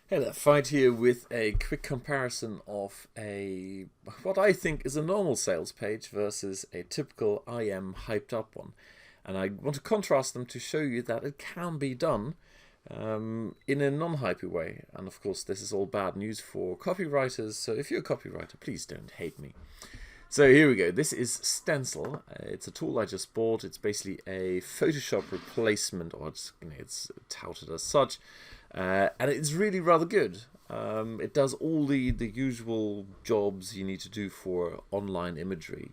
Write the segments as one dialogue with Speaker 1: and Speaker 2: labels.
Speaker 1: Hey there, Fight here with a quick comparison of what I think is a normal sales page versus a typical I am hyped up one. And I want to contrast them to show you that it can be done in a non-hypey way. And of course, this is all bad news for copywriters, so if you're a copywriter, please don't hate me. So here we go. This is Stencil. It's a tool I just bought. It's basically a Photoshop replacement, or it's touted as such, and it's really rather good. It does all the usual jobs you need to do for online imagery.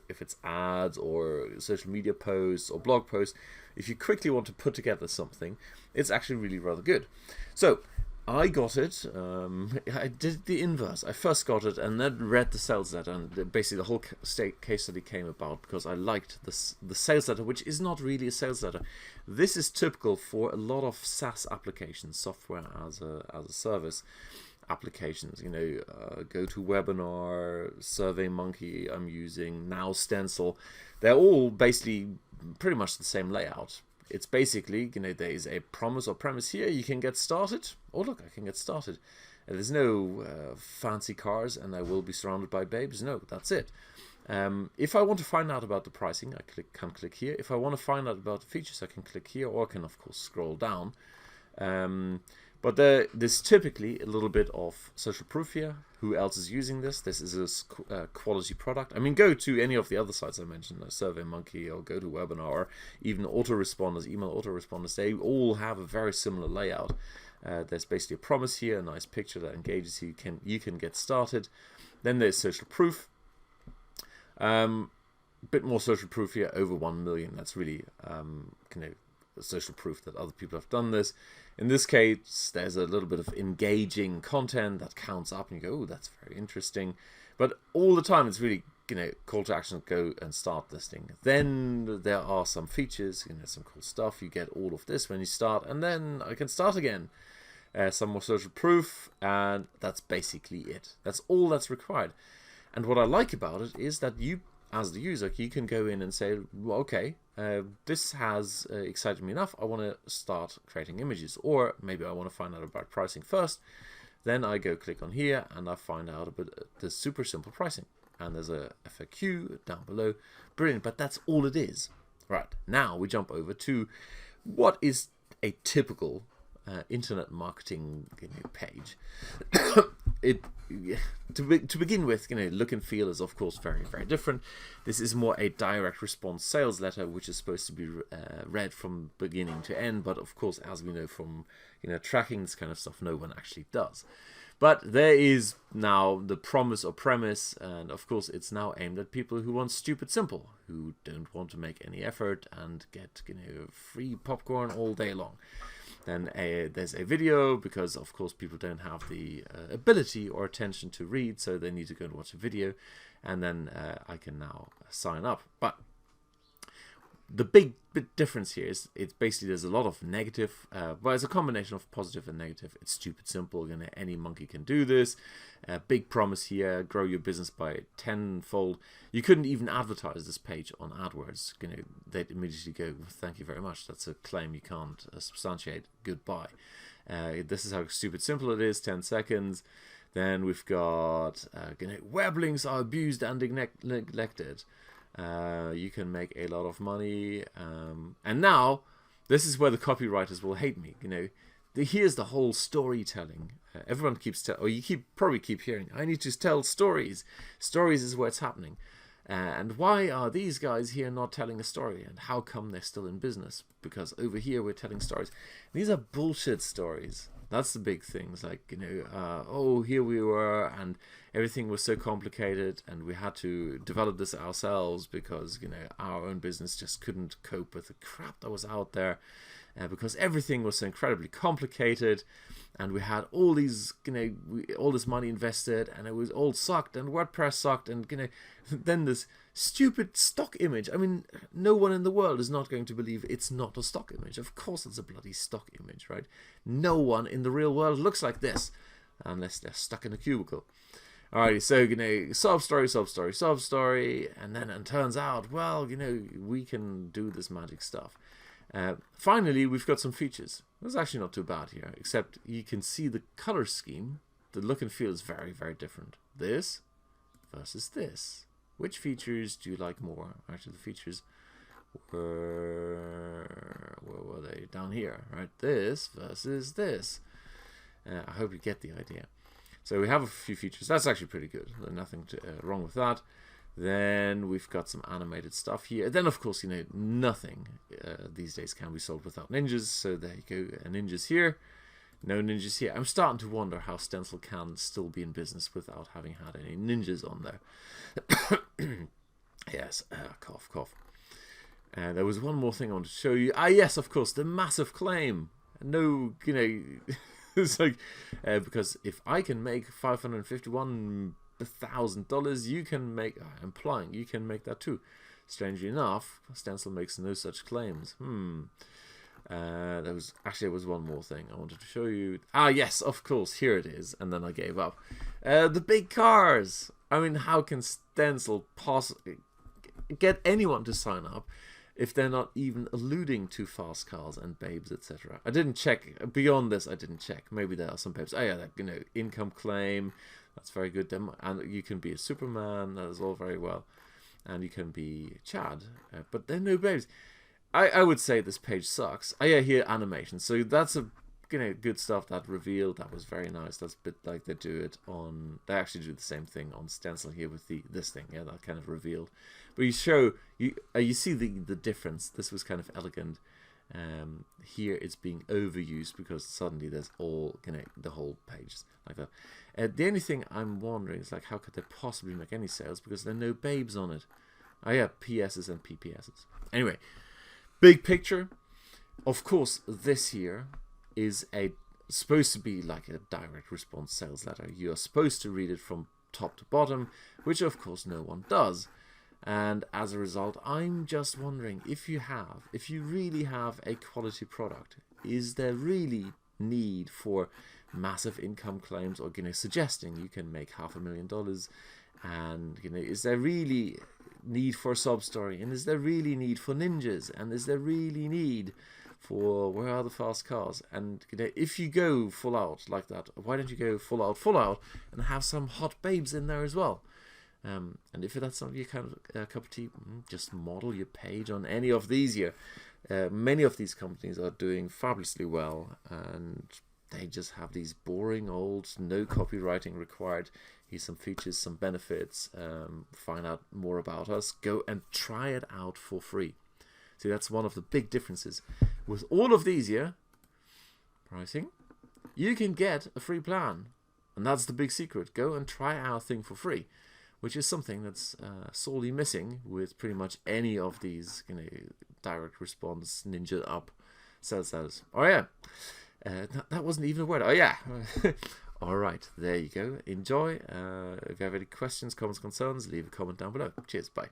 Speaker 1: If it's ads or social media posts or blog posts, if you quickly want to put together something, it's actually really rather good. So I got it. I did the inverse. I first got it and then read the sales letter, and basically the whole case study came about because I liked the sales letter, which is not really a sales letter. This is typical for a lot of SaaS applications, software as a service applications. GoToWebinar, SurveyMonkey. I'm using now Stencil. They're all basically pretty much the same layout. It's basically, there is a promise or premise here. You can get started. Oh, look, I can get started. There's no fancy cars and I will be surrounded by babes. No, that's it. If I want to find out about the pricing, I can click here. If I want to find out about the features, I can click here, or I can, of course, scroll down. But there's typically a little bit of social proof here. Who else is using this? This is a quality product. I mean, go to any of the other sites I mentioned, like SurveyMonkey or GoToWebinar, or even autoresponders, email autoresponders. They all have a very similar layout. There's basically a promise here, a nice picture that engages you. You can get started. Then there's social proof. Bit more social proof here, over 1 million. That's really social proof that other people have done this. In this case, there's a little bit of engaging content that counts up, and you go, oh, that's very interesting. But all the time, it's really, call to action, go and start this thing. Then there are some features, some cool stuff. You get all of this when you start, and then I can start again. Some more social proof, and that's basically it. That's all that's required. And what I like about it is that you, as the user, you can go in and say, well, okay, this has excited me enough. I want to start creating images, or maybe I want to find out about pricing first. Then I go click on here and I find out about the super simple pricing. And there's a FAQ down below. Brilliant, but that's all it is. Right, now we jump over to what is a typical internet marketing page. To begin with, look and feel is of course very, very different. This is more a direct response sales letter, which is supposed to be read from beginning to end. But of course, as we know from tracking this kind of stuff, no one actually does. But there is now the promise or premise, and of course it's now aimed at people who want stupid simple, who don't want to make any effort and get free popcorn all day long. Then there's a video, because of course people don't have the ability or attention to read, so they need to go and watch a video, and then I can now sign up. But the big difference here is it's basically there's a lot of negative, well, it's a combination of positive and negative. It's stupid simple. Any monkey can do this. Big promise here: grow your business by tenfold. You couldn't even advertise this page on AdWords. They'd immediately go, "Thank you very much. That's a claim you can't substantiate. Goodbye." This is how stupid simple it is. 10 seconds. Then we've got web links are abused and neglected. You can make a lot of money, and now this is where the copywriters will hate me. Here's the whole storytelling. Everyone keeps or you probably keep hearing, I need to tell stories. Stories is where it's happening. And why are these guys here not telling a story? And how come they're still in business? Because over here we're telling stories. These are bullshit stories. That's the big things, like, oh, here we were, and everything was so complicated, and we had to develop this ourselves because, our own business just couldn't cope with the crap that was out there, because everything was so incredibly complicated, and we had all these, all this money invested, and it was all sucked, and WordPress sucked, and, then this stupid stock image. I mean, no one in the world is not going to believe it's not a stock image. Of course it's a bloody stock image, right? No one in the real world looks like this, unless they're stuck in a cubicle. Alrighty, so sob story, and then it turns out, well, we can do this magic stuff. Finally, we've got some features. That's actually not too bad here, except you can see the color scheme. The look and feel is very, very different. This versus this. Which features do you like more? Actually, the features were... where were they? Down here, right? This versus this. I hope you get the idea. So we have a few features. That's actually pretty good. There's nothing wrong with that. Then we've got some animated stuff here. Then, of course, you know, nothing these days can be sold without ninjas. So there you go, ninjas here. No ninjas here. I'm starting to wonder how Stencyl can still be in business without having had any ninjas on there. Yes, cough, cough. There was one more thing I wanted to show you. Ah, yes, of course, the massive claim. No, you know, it's like, because if I can make $551,000, you can make, implying you can make that too. Strangely enough, Stencyl makes no such claims. There was one more thing I wanted to show you. Ah, yes, of course, here it is. And then I gave up. The big cars. I mean, how can Stencyl possibly get anyone to sign up if they're not even alluding to fast cars and babes, etc.? I didn't check. Beyond this, I didn't check. Maybe there are some babes. Oh yeah, you know, income claim. That's very good. And you can be a Superman. That is all very well. And you can be Chad. But there are no babes. I would say this page sucks. Oh yeah, here animation. So that's a good stuff. That reveal, that was very nice. That's a bit like they do it on. They actually do the same thing on Stencyl here with this thing. Yeah, that kind of revealed. But you see the difference. This was kind of elegant. Here it's being overused because suddenly there's all the whole page like that. The only thing I'm wondering is like, how could they possibly make any sales because there are no babes on it? Oh yeah, PSs and PPSs. Anyway, big picture. Of course, this here is supposed to be like a direct response sales letter. You're supposed to read it from top to bottom, which of course no one does. And as a result, I'm just wondering if you really have a quality product, is there really need for massive income claims or suggesting you can make $500,000, and is there really need for a sub story, and is there really need for ninjas, and is there really need for where are the fast cars? And if you go full out like that, why don't you go full out and have some hot babes in there as well? And if that's not your kind of cup of tea, just model your page on any of these here. Many of these companies are doing fabulously well, and they just have these boring old, no copywriting required. Here's some features, some benefits. Find out more about us. Go and try it out for free. See, that's one of the big differences. With all of these here, pricing, you can get a free plan. And that's the big secret. Go and try our thing for free, which is something that's sorely missing with pretty much any of these direct response ninja up sales letters. Oh yeah, that wasn't even a word. Oh yeah. All right, there you go. Enjoy. If you have any questions, comments, concerns, leave a comment down below. Cheers, bye.